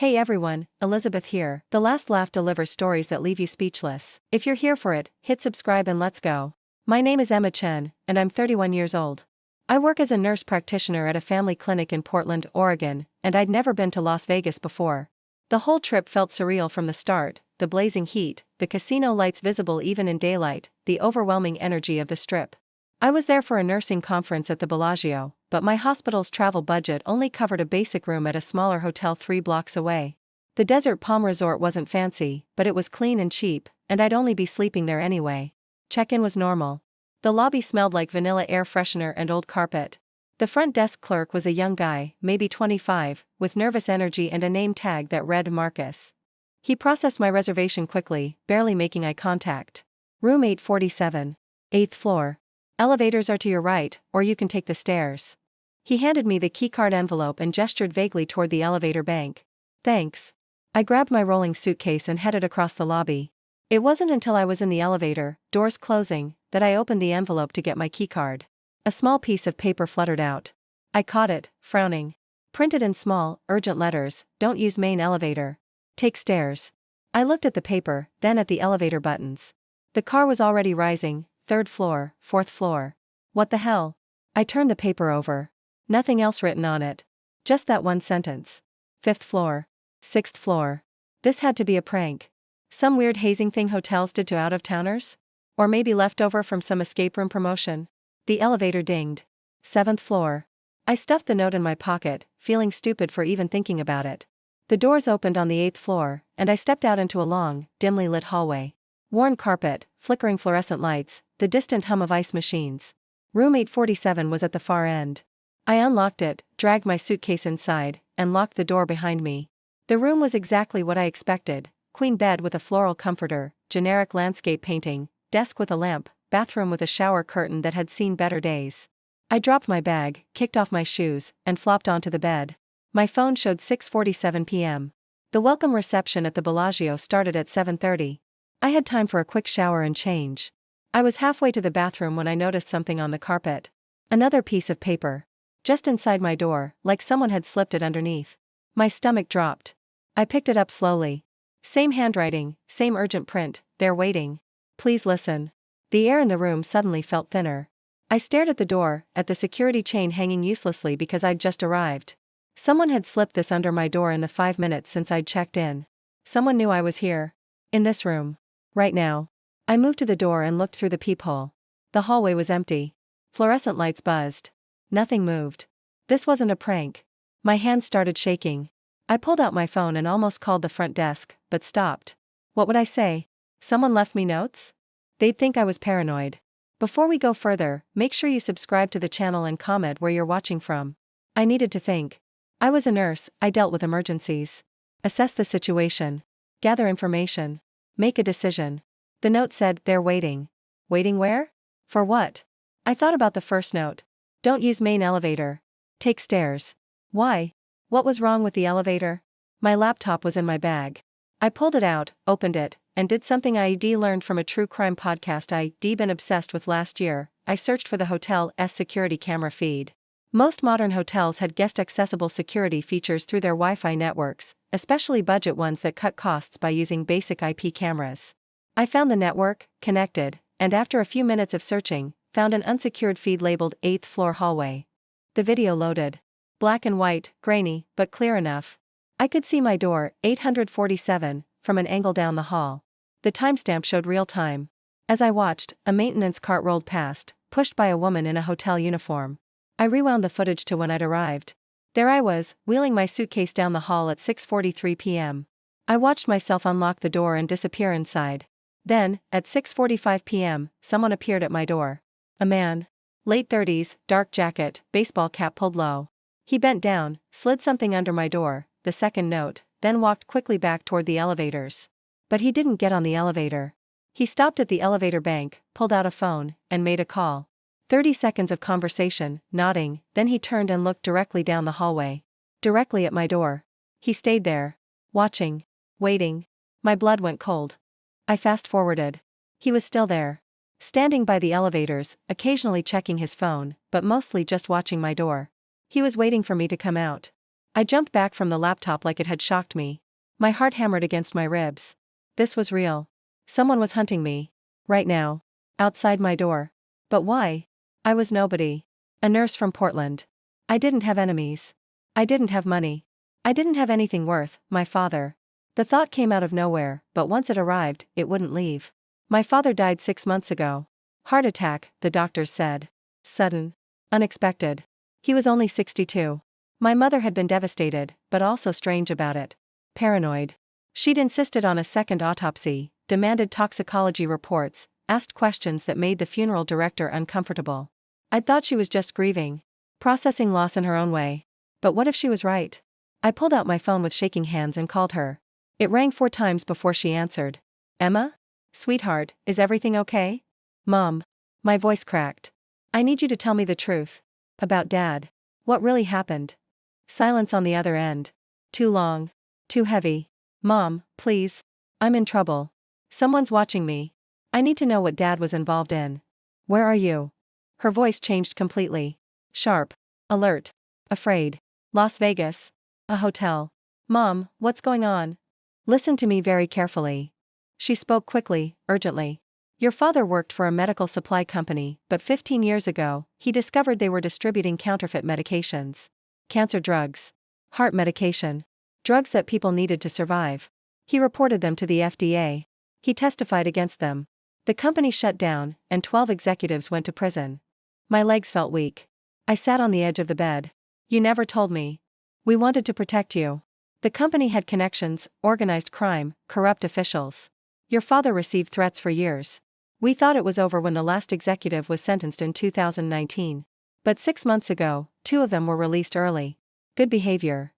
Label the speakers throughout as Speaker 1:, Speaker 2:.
Speaker 1: Hey everyone, Elizabeth here. The last laugh delivers stories that leave you speechless. If you're here for it, hit subscribe and let's go. My name is Emma Chen, and I'm 31 years old. I work as a nurse practitioner at a family clinic in Portland, Oregon, and I'd never been to Las Vegas before. The whole trip felt surreal from the start: the blazing heat, the casino lights visible even in daylight, the overwhelming energy of the Strip. I was there for a nursing conference at the Bellagio, but my hospital's travel budget only covered a basic room at a smaller hotel 3 blocks away. The Desert Palm Resort wasn't fancy, but it was clean and cheap, and I'd only be sleeping there anyway. Check-in was normal. The lobby smelled like vanilla air freshener and old carpet. The front desk clerk was a young guy, maybe 25, with nervous energy and a name tag that read Marcus. He processed my reservation quickly, barely making eye contact. Room 847. 8th floor. Elevators are to your right, or you can take the stairs. He handed me the keycard envelope and gestured vaguely toward the elevator bank. Thanks. I grabbed my rolling suitcase and headed across the lobby. It wasn't until I was in the elevator, doors closing, that I opened the envelope to get my keycard. A small piece of paper fluttered out. I caught it, frowning. Printed in small, urgent letters: "Don't use main elevator. Take stairs." I looked at the paper, then at the elevator buttons. The car was already rising. 3rd floor, 4th floor. What the hell? I turned the paper over. Nothing else written on it. Just that one sentence. 5th floor. 6th floor. This had to be a prank. Some weird hazing thing hotels did to out-of-towners? Or maybe leftover from some escape room promotion? The elevator dinged. 7th floor. I stuffed the note in my pocket, feeling stupid for even thinking about it. The doors opened on the 8th floor, and I stepped out into a long, dimly lit hallway. Worn carpet, flickering fluorescent lights, the distant hum of ice machines. Room 847 was at the far end. I unlocked it, dragged my suitcase inside, and locked the door behind me. The room was exactly what I expected: queen bed with a floral comforter, generic landscape painting, desk with a lamp, bathroom with a shower curtain that had seen better days. I dropped my bag, kicked off my shoes, and flopped onto the bed. My phone showed 6:47 p.m. The welcome reception at the Bellagio started at 7:30. I had time for a quick shower and change. I was halfway to the bathroom when I noticed something on the carpet. Another piece of paper. Just inside my door, like someone had slipped it underneath. My stomach dropped. I picked it up slowly. Same handwriting, same urgent print: "They're waiting. Please listen." The air in the room suddenly felt thinner. I stared at the door, at the security chain hanging uselessly because I'd just arrived. Someone had slipped this under my door in the 5 minutes since I'd checked in. Someone knew I was here. In this room. Right now. I moved to the door and looked through the peephole. The hallway was empty. Fluorescent lights buzzed. Nothing moved. This wasn't a prank. My hands started shaking. I pulled out my phone and almost called the front desk, but stopped. What would I say? Someone left me notes? They'd think I was paranoid. Before we go further, make sure you subscribe to the channel and comment where you're watching from. I needed to think. I was a nurse, I dealt with emergencies. Assess the situation. Gather information. Make a decision. The note said, "They're waiting." Waiting where? For what? I thought about the first note. Don't use main elevator. Take stairs. Why? What was wrong with the elevator? My laptop was in my bag. I pulled it out, opened it, and did something I'd learned from a true crime podcast I'd been obsessed with last year. I searched for the hotel's security camera feed. Most modern hotels had guest-accessible security features through their Wi-Fi networks, especially budget ones that cut costs by using basic IP cameras. I found the network, connected, and after a few minutes of searching, found an unsecured feed labeled 8th floor hallway. The video loaded. Black and white, grainy, but clear enough. I could see my door, 847, from an angle down the hall. The timestamp showed real time. As I watched, a maintenance cart rolled past, pushed by a woman in a hotel uniform. I rewound the footage to when I'd arrived. There I was, wheeling my suitcase down the hall at 6:43 p.m. I watched myself unlock the door and disappear inside. Then, at 6:45 p.m., someone appeared at my door. A man. Late 30s, dark jacket, baseball cap pulled low. He bent down, slid something under my door, the second note, then walked quickly back toward the elevators. But he didn't get on the elevator. He stopped at the elevator bank, pulled out a phone, and made a call. 30 seconds of conversation, nodding, then he turned and looked directly down the hallway. Directly at my door. He stayed there. Watching. Waiting. My blood went cold. I fast-forwarded. He was still there. Standing by the elevators, occasionally checking his phone, but mostly just watching my door. He was waiting for me to come out. I jumped back from the laptop like it had shocked me. My heart hammered against my ribs. This was real. Someone was hunting me. Right now. Outside my door. But why? I was nobody. A nurse from Portland. I didn't have enemies. I didn't have money. I didn't have anything worth my father. The thought came out of nowhere, but once it arrived, it wouldn't leave. My father died 6 months ago. Heart attack, the doctors said. Sudden. Unexpected. He was only 62. My mother had been devastated, but also strange about it. Paranoid. She'd insisted on a second autopsy, demanded toxicology reports, asked questions that made the funeral director uncomfortable. I'd thought she was just grieving, processing loss in her own way. But what if she was right? I pulled out my phone with shaking hands and called her. It rang 4 times before she answered. Emma? Sweetheart, is everything okay? Mom. My voice cracked. I need you to tell me the truth. About Dad. What really happened? Silence on the other end. Too long. Too heavy. Mom, please. I'm in trouble. Someone's watching me. I need to know what Dad was involved in. Where are you? Her voice changed completely. Sharp. Alert. Afraid. Las Vegas. A hotel. Mom, what's going on? Listen to me very carefully. She spoke quickly, urgently. Your father worked for a medical supply company, but 15 years ago, he discovered they were distributing counterfeit medications. Cancer drugs. Heart medication. Drugs that people needed to survive. He reported them to the FDA. He testified against them. The company shut down, and 12 executives went to prison. My legs felt weak. I sat on the edge of the bed. You never told me. We wanted to protect you. The company had connections, organized crime, corrupt officials. Your father received threats for years. We thought it was over when the last executive was sentenced in 2019. But 6 months ago, 2 of them were released early. Good behavior.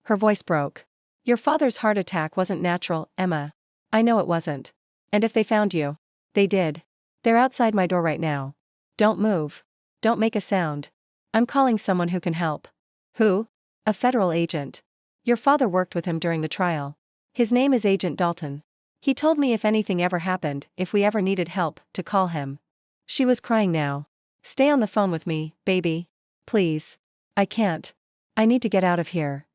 Speaker 1: Her voice broke. Your father's heart attack wasn't natural, Emma. I know it wasn't. And if they found you? They did. They're outside my door right now. Don't move. Don't make a sound. I'm calling someone who can help. Who? A federal agent. Your father worked with him during the trial. His name is Agent Dalton. He told me if anything ever happened, if we ever needed help, to call him. She was crying now. Stay on the phone with me, baby. Please. I can't. I need to get out of here.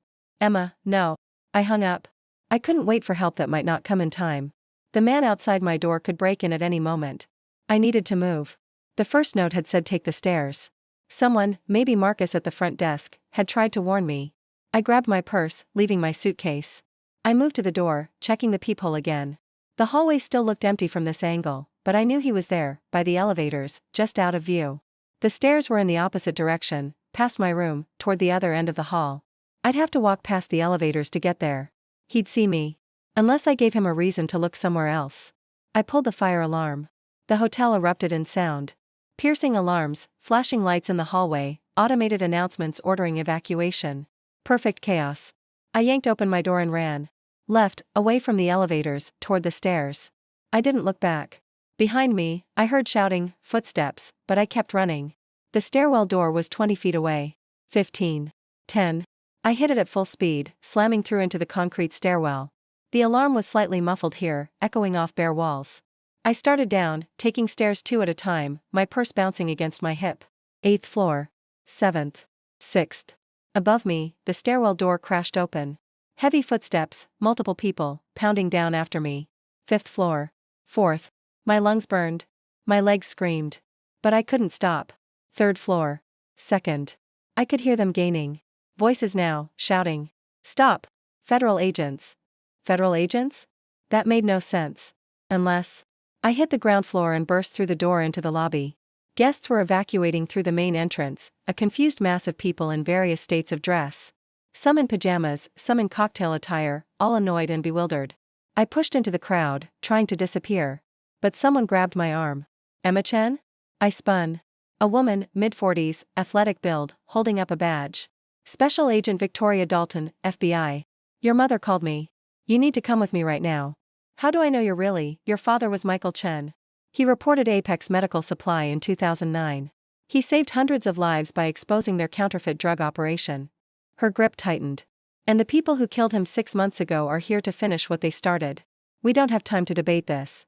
Speaker 1: Emma, no. I hung up. I couldn't wait for help that might not come in time. The man outside my door could break in at any moment. I needed to move. The first note had said take the stairs. Someone, maybe Marcus at the front desk, had tried to warn me. I grabbed my purse, leaving my suitcase. I moved to the door, checking the peephole again. The hallway still looked empty from this angle, but I knew he was there, by the elevators, just out of view. The stairs were in the opposite direction, past my room, toward the other end of the hall. I'd have to walk past the elevators to get there. He'd see me. Unless I gave him a reason to look somewhere else. I pulled the fire alarm. The hotel erupted in sound. Piercing alarms, flashing lights in the hallway, automated announcements ordering evacuation. Perfect chaos. I yanked open my door and ran. Left, away from the elevators, toward the stairs. I didn't look back. Behind me, I heard shouting, footsteps, but I kept running. The stairwell door was 20 feet away. 15. 10. I hit it at full speed, slamming through into the concrete stairwell. The alarm was slightly muffled here, echoing off bare walls. I started down, taking stairs 2 at a time, my purse bouncing against my hip. 8th floor. 7th. 6th. Above me, the stairwell door crashed open. Heavy footsteps, multiple people, pounding down after me. 5th floor. 4th. My lungs burned. My legs screamed. But I couldn't stop. 3rd floor. 2nd. I could hear them gaining. Voices now, shouting. Stop! Federal agents. Federal agents? That made no sense. Unless. I hit the ground floor and burst through the door into the lobby. Guests were evacuating through the main entrance, a confused mass of people in various states of dress. Some in pajamas, some in cocktail attire, all annoyed and bewildered. I pushed into the crowd, trying to disappear. But someone grabbed my arm. Emma Chen? I spun. A woman, mid-40s, athletic build, holding up a badge. Special Agent Victoria Dalton, FBI. Your mother called me. You need to come with me right now. How do I know you're really? Your father was Michael Chen. He reported Apex Medical Supply in 2009. He saved hundreds of lives by exposing their counterfeit drug operation. Her grip tightened. And the people who killed him 6 months ago are here to finish what they started. We don't have time to debate this.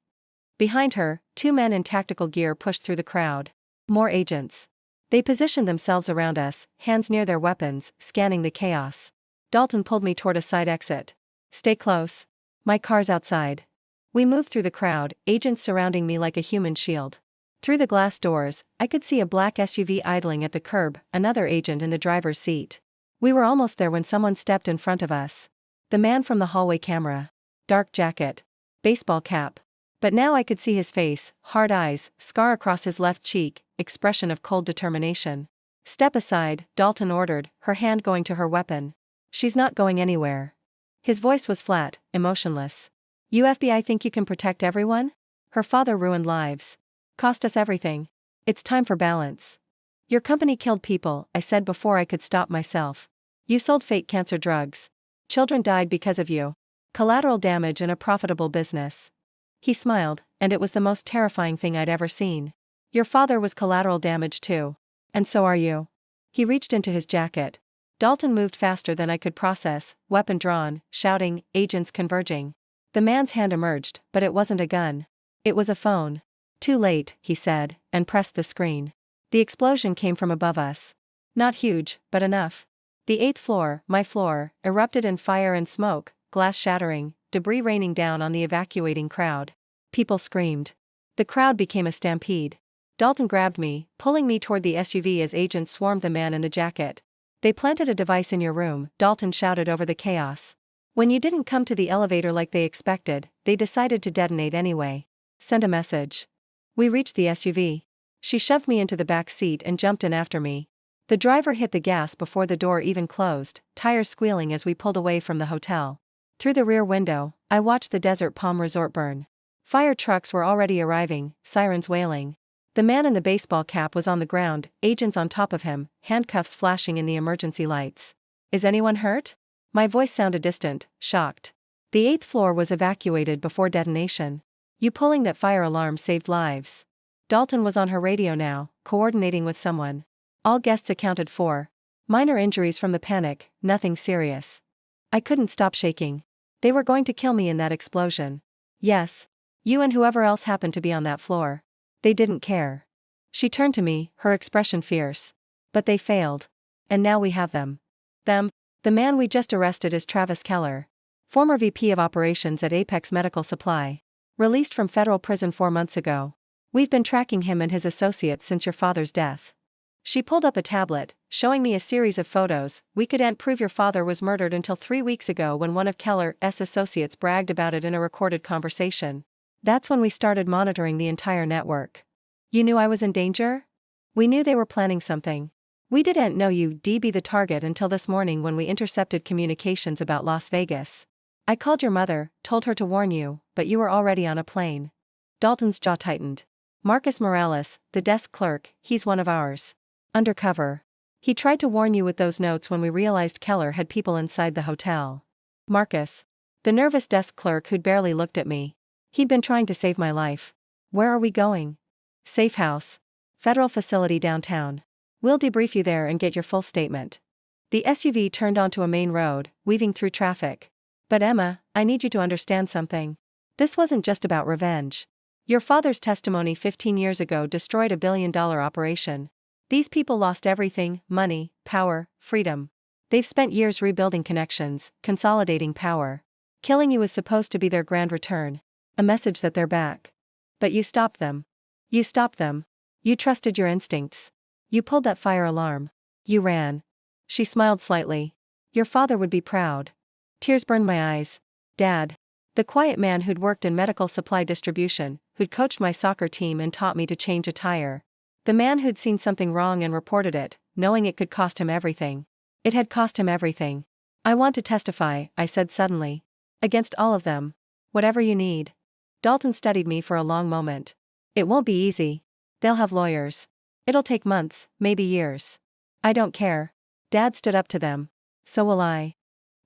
Speaker 1: Behind her, 2 men in tactical gear pushed through the crowd. More agents. They positioned themselves around us, hands near their weapons, scanning the chaos. Dalton pulled me toward a side exit. Stay close. My car's outside. We moved through the crowd, agents surrounding me like a human shield. Through the glass doors, I could see a black SUV idling at the curb, another agent in the driver's seat. We were almost there when someone stepped in front of us. The man from the hallway camera. Dark jacket. Baseball cap. But now I could see his face, hard eyes, scar across his left cheek, expression of cold determination. Step aside, Dalton ordered, her hand going to her weapon. She's not going anywhere. His voice was flat, emotionless. You FBI think you can protect everyone? Her father ruined lives. Cost us everything. It's time for balance. Your company killed people, I said before I could stop myself. You sold fake cancer drugs. Children died because of you. Collateral damage in a profitable business. He smiled, and it was the most terrifying thing I'd ever seen. Your father was collateral damage too. And so are you. He reached into his jacket. Dalton moved faster than I could process, weapon drawn, shouting, agents converging. The man's hand emerged, but it wasn't a gun. It was a phone. Too late, he said, and pressed the screen. The explosion came from above us. Not huge, but enough. The 8th floor, my floor, erupted in fire and smoke, glass shattering, debris raining down on the evacuating crowd. People screamed. The crowd became a stampede. Dalton grabbed me, pulling me toward the SUV as agents swarmed the man in the jacket. They planted a device in your room, Dalton shouted over the chaos. When you didn't come to the elevator like they expected, they decided to detonate anyway. Send a message. We reached the SUV. She shoved me into the back seat and jumped in after me. The driver hit the gas before the door even closed, tires squealing as we pulled away from the hotel. Through the rear window, I watched the Desert Palm Resort burn. Fire trucks were already arriving, sirens wailing. The man in the baseball cap was on the ground, agents on top of him, handcuffs flashing in the emergency lights. Is anyone hurt? My voice sounded distant, shocked. The 8th floor was evacuated before detonation. You pulling that fire alarm saved lives. Dalton was on her radio now, coordinating with someone. All guests accounted for. Minor injuries from the panic, nothing serious. I couldn't stop shaking. They were going to kill me in that explosion. Yes. You and whoever else happened to be on that floor. They didn't care. She turned to me, her expression fierce. But they failed. And now we have them. Them? The man we just arrested is Travis Keller. Former VP of Operations at Apex Medical Supply. Released from federal prison 4 months ago. We've been tracking him and his associates since your father's death. She pulled up a tablet, showing me a series of photos. We couldn't prove your father was murdered until 3 weeks ago when one of Keller's associates bragged about it in a recorded conversation. That's when we started monitoring the entire network. You knew I was in danger? We knew they were planning something. We didn't know you'd be the target until this morning when we intercepted communications about Las Vegas. I called your mother, told her to warn you, but you were already on a plane. Dalton's jaw tightened. Marcus Morales, the desk clerk, he's one of ours. Undercover. He tried to warn you with those notes when we realized Keller had people inside the hotel. Marcus. The nervous desk clerk who'd barely looked at me. He'd been trying to save my life. Where are we going? Safe house. Federal facility downtown. We'll debrief you there and get your full statement. The SUV turned onto a main road, weaving through traffic. But Emma, I need you to understand something. This wasn't just about revenge. Your father's testimony 15 years ago destroyed a billion-dollar operation. These people lost everything: money, power, freedom. They've spent years rebuilding connections, consolidating power. Killing you was supposed to be their grand return. A message that they're back. But you stopped them. You stopped them. You trusted your instincts. You pulled that fire alarm. You ran. She smiled slightly. Your father would be proud. Tears burned my eyes. Dad. The quiet man who'd worked in medical supply distribution, who'd coached my soccer team and taught me to change a tire. The man who'd seen something wrong and reported it, knowing it could cost him everything. It had cost him everything. I want to testify, I said suddenly. Against all of them. Whatever you need. Dalton studied me for a long moment. It won't be easy. They'll have lawyers. It'll take months, maybe years. I don't care. Dad stood up to them. So will I.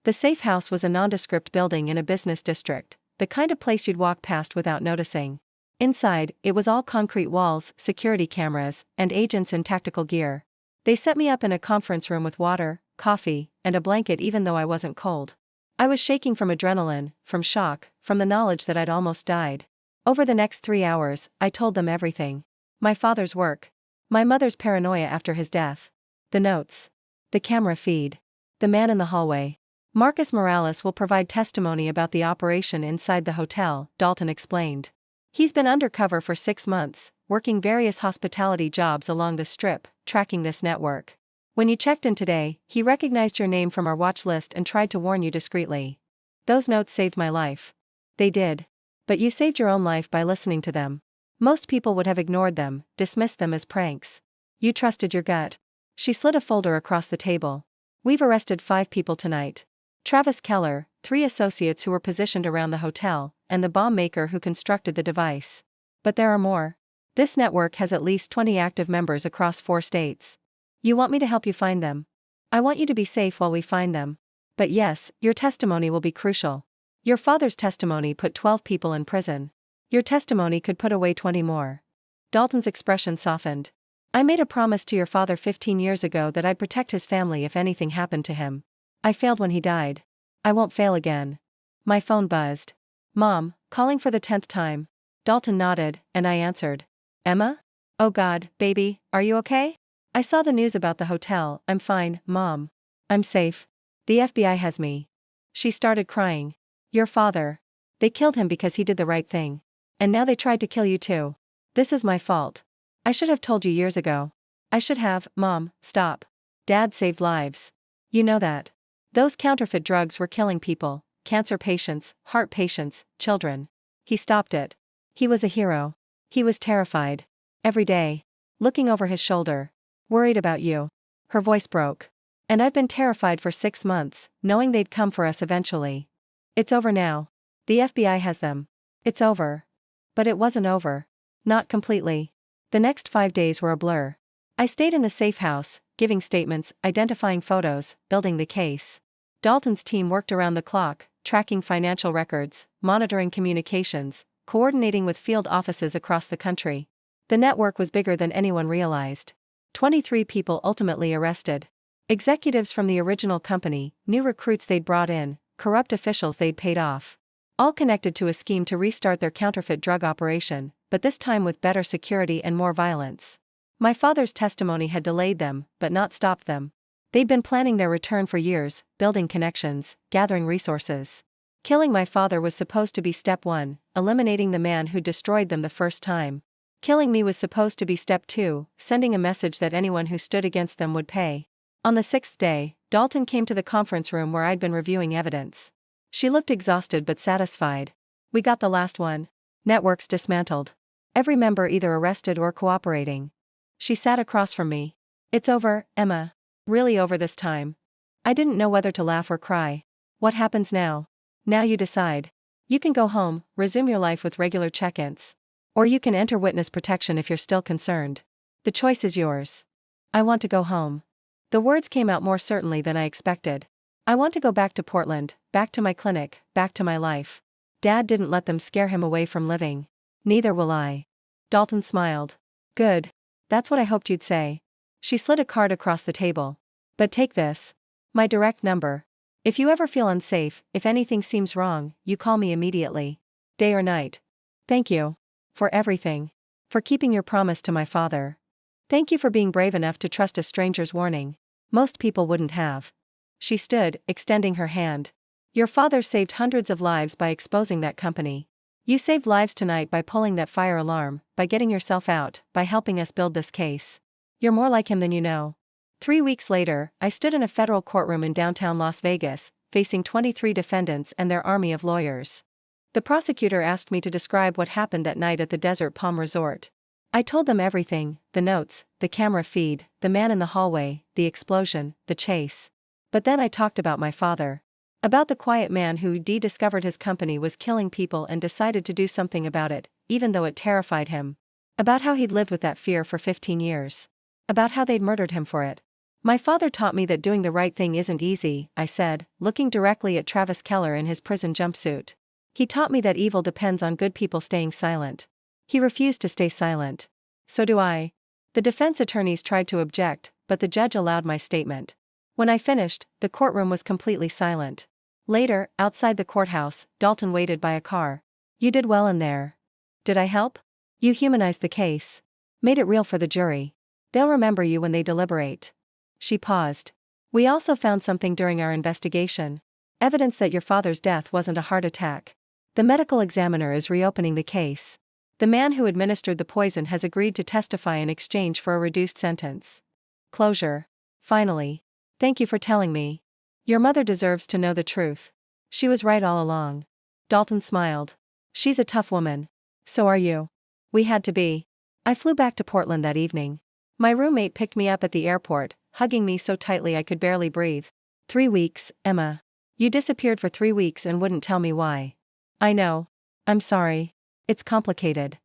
Speaker 1: The safe house was a nondescript building in a business district, the kind of place you'd walk past without noticing. Inside, it was all concrete walls, security cameras, and agents in tactical gear. They set me up in a conference room with water, coffee, and a blanket even though I wasn't cold. I was shaking from adrenaline, from shock, from the knowledge that I'd almost died. Over the next 3 hours, I told them everything. My father's work. My mother's paranoia after his death. The notes. The camera feed. The man in the hallway. Marcus Morales will provide testimony about the operation inside the hotel, Dalton explained. He's been undercover for 6 months, working various hospitality jobs along the strip, tracking this network. When you checked in today, he recognized your name from our watch list and tried to warn you discreetly. Those notes saved my life. They did. But you saved your own life by listening to them. Most people would have ignored them, dismissed them as pranks. You trusted your gut. She slid a folder across the table. We've arrested 5 people tonight. Travis Keller, 3 associates who were positioned around the hotel, and the bomb maker who constructed the device. But there are more. This network has at least 20 active members across 4 states. You want me to help you find them? I want you to be safe while we find them. But yes, your testimony will be crucial. Your father's testimony put 12 people in prison. Your testimony could put away 20 more. Dalton's expression softened. I made a promise to your father 15 years ago that I'd protect his family if anything happened to him. I failed when he died. I won't fail again. My phone buzzed. Mom, calling for the 10th time. Dalton nodded, and I answered. Emma? Oh God, baby, are you okay? I saw the news about the hotel. I'm fine, Mom. I'm safe. The FBI has me. She started crying. Your father. They killed him because he did the right thing. And now they tried to kill you too. This is my fault. I should have told you years ago. I should have. Mom, stop. Dad saved lives. You know that. Those counterfeit drugs were killing people, cancer patients, heart patients, children. He stopped it. He was a hero. He was terrified. Every day. Looking over his shoulder. Worried about you. Her voice broke. And I've been terrified for 6 months, knowing they'd come for us eventually. It's over now. The FBI has them. It's over. But it wasn't over. Not completely. The next 5 days were a blur. I stayed in the safe house, giving statements, identifying photos, building the case. Dalton's team worked around the clock, tracking financial records, monitoring communications, coordinating with field offices across the country. The network was bigger than anyone realized. 23 people ultimately arrested. Executives from the original company, new recruits they'd brought in, corrupt officials they'd paid off. All connected to a scheme to restart their counterfeit drug operation, but this time with better security and more violence. My father's testimony had delayed them, but not stopped them. They'd been planning their return for years, building connections, gathering resources. Killing my father was supposed to be step 1, eliminating the man who destroyed them the first time. Killing me was supposed to be step 2, sending a message that anyone who stood against them would pay. On the 6th day, Dalton came to the conference room where I'd been reviewing evidence. She looked exhausted but satisfied. We got the last one. Networks dismantled. Every member either arrested or cooperating. She sat across from me. It's over, Emma. Really over this time. I didn't know whether to laugh or cry. What happens now? Now you decide. You can go home, resume your life with regular check-ins. Or you can enter witness protection if you're still concerned. The choice is yours. I want to go home. The words came out more certainly than I expected. I want to go back to Portland, back to my clinic, back to my life. Dad didn't let them scare him away from living. Neither will I. Dalton smiled. Good. That's what I hoped you'd say. She slid a card across the table. But take this. My direct number. If you ever feel unsafe, if anything seems wrong, you call me immediately. Day or night. Thank you. For everything. For keeping your promise to my father. Thank you for being brave enough to trust a stranger's warning. Most people wouldn't have. She stood, extending her hand. Your father saved hundreds of lives by exposing that company. You saved lives tonight by pulling that fire alarm, by getting yourself out, by helping us build this case. You're more like him than you know. 3 weeks later, I stood in a federal courtroom in downtown Las Vegas, facing 23 defendants and their army of lawyers. The prosecutor asked me to describe what happened that night at the Desert Palm Resort. I told them everything, the notes, the camera feed, the man in the hallway, the explosion, the chase. But then I talked about my father. About the quiet man who discovered his company was killing people and decided to do something about it, even though it terrified him. About how he'd lived with that fear for 15 years. About how they'd murdered him for it. My father taught me that doing the right thing isn't easy, I said, looking directly at Travis Keller in his prison jumpsuit. He taught me that evil depends on good people staying silent. He refused to stay silent. So do I. The defense attorneys tried to object, but the judge allowed my statement. When I finished, the courtroom was completely silent. Later, outside the courthouse, Dalton waited by a car. You did well in there. Did I help? You humanized the case. Made it real for the jury. They'll remember you when they deliberate. She paused. We also found something during our investigation. Evidence that your father's death wasn't a heart attack. The medical examiner is reopening the case. The man who administered the poison has agreed to testify in exchange for a reduced sentence. Closure. Finally. Thank you for telling me. Your mother deserves to know the truth. She was right all along. Dalton smiled. She's a tough woman. So are you. We had to be. I flew back to Portland that evening. My roommate picked me up at the airport, hugging me so tightly I could barely breathe. 3 weeks, Emma. You disappeared for 3 weeks and wouldn't tell me why. I know. I'm sorry. It's complicated.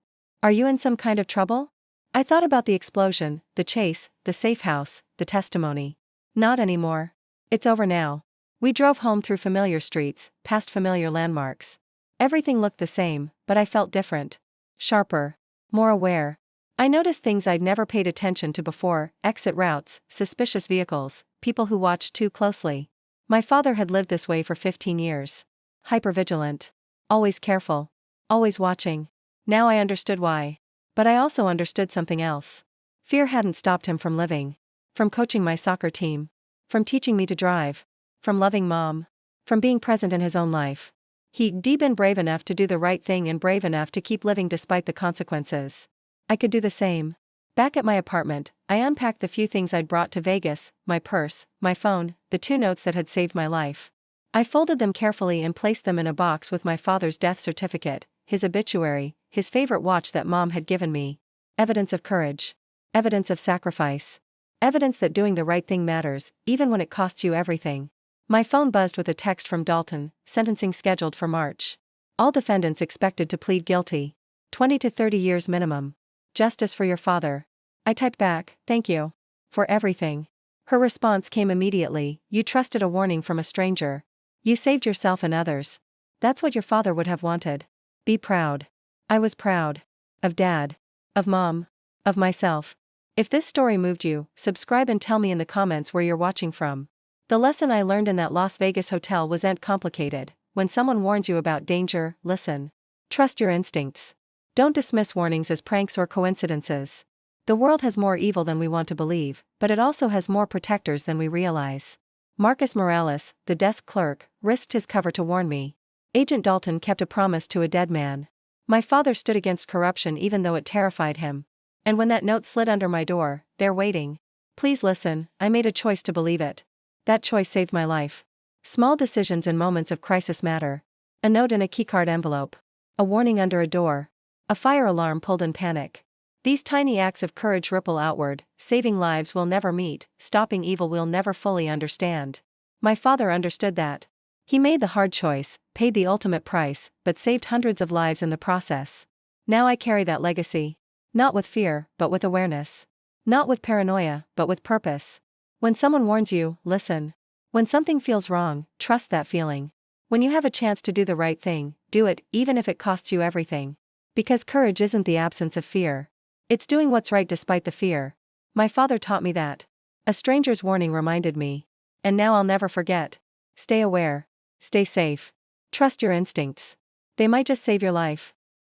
Speaker 1: Are you in some kind of trouble? I thought about the explosion, the chase, the safe house, the testimony. Not anymore. It's over now. We drove home through familiar streets, past familiar landmarks. Everything looked the same, but I felt different. Sharper. More aware. I noticed things I'd never paid attention to before: exit routes, suspicious vehicles, people who watched too closely. My father had lived this way for 15 years. Hypervigilant. Always careful. Always watching. Now I understood why. But I also understood something else. Fear hadn't stopped him from living. From coaching my soccer team. From teaching me to drive. From loving Mom. From being present in his own life. He'd been brave enough to do the right thing and brave enough to keep living despite the consequences. I could do the same. Back at my apartment, I unpacked the few things I'd brought to Vegas: my purse, my phone, the 2 notes that had saved my life. I folded them carefully and placed them in a box with my father's death certificate, his obituary, his favorite watch that Mom had given me. Evidence of courage. Evidence of sacrifice. Evidence that doing the right thing matters, even when it costs you everything. My phone buzzed with a text from Dalton: sentencing scheduled for March. All defendants expected to plead guilty. 20 to 30 years minimum. Justice for your father. I typed back, thank you. For everything. Her response came immediately: you trusted a warning from a stranger. You saved yourself and others. That's what your father would have wanted. Be proud. I was proud. Of Dad. Of Mom. Of myself. If this story moved you, subscribe and tell me in the comments where you're watching from. The lesson I learned in that Las Vegas hotel wasn't complicated. When someone warns you about danger, listen. Trust your instincts. Don't dismiss warnings as pranks or coincidences. The world has more evil than we want to believe, but it also has more protectors than we realize. Marcus Morales, the desk clerk, risked his cover to warn me. Agent Dalton kept a promise to a dead man. My father stood against corruption even though it terrified him. And when that note slid under my door, there waiting. Please listen, I made a choice to believe it. That choice saved my life. Small decisions in moments of crisis matter. A note in a keycard envelope. A warning under a door. A fire alarm pulled in panic. These tiny acts of courage ripple outward, saving lives we'll never meet, stopping evil we'll never fully understand. My father understood that. He made the hard choice, paid the ultimate price, but saved hundreds of lives in the process. Now I carry that legacy. Not with fear, but with awareness. Not with paranoia, but with purpose. When someone warns you, listen. When something feels wrong, trust that feeling. When you have a chance to do the right thing, do it, even if it costs you everything. Because courage isn't the absence of fear. It's doing what's right despite the fear. My father taught me that. A stranger's warning reminded me. And now I'll never forget. Stay aware. Stay safe. Trust your instincts. They might just save your life.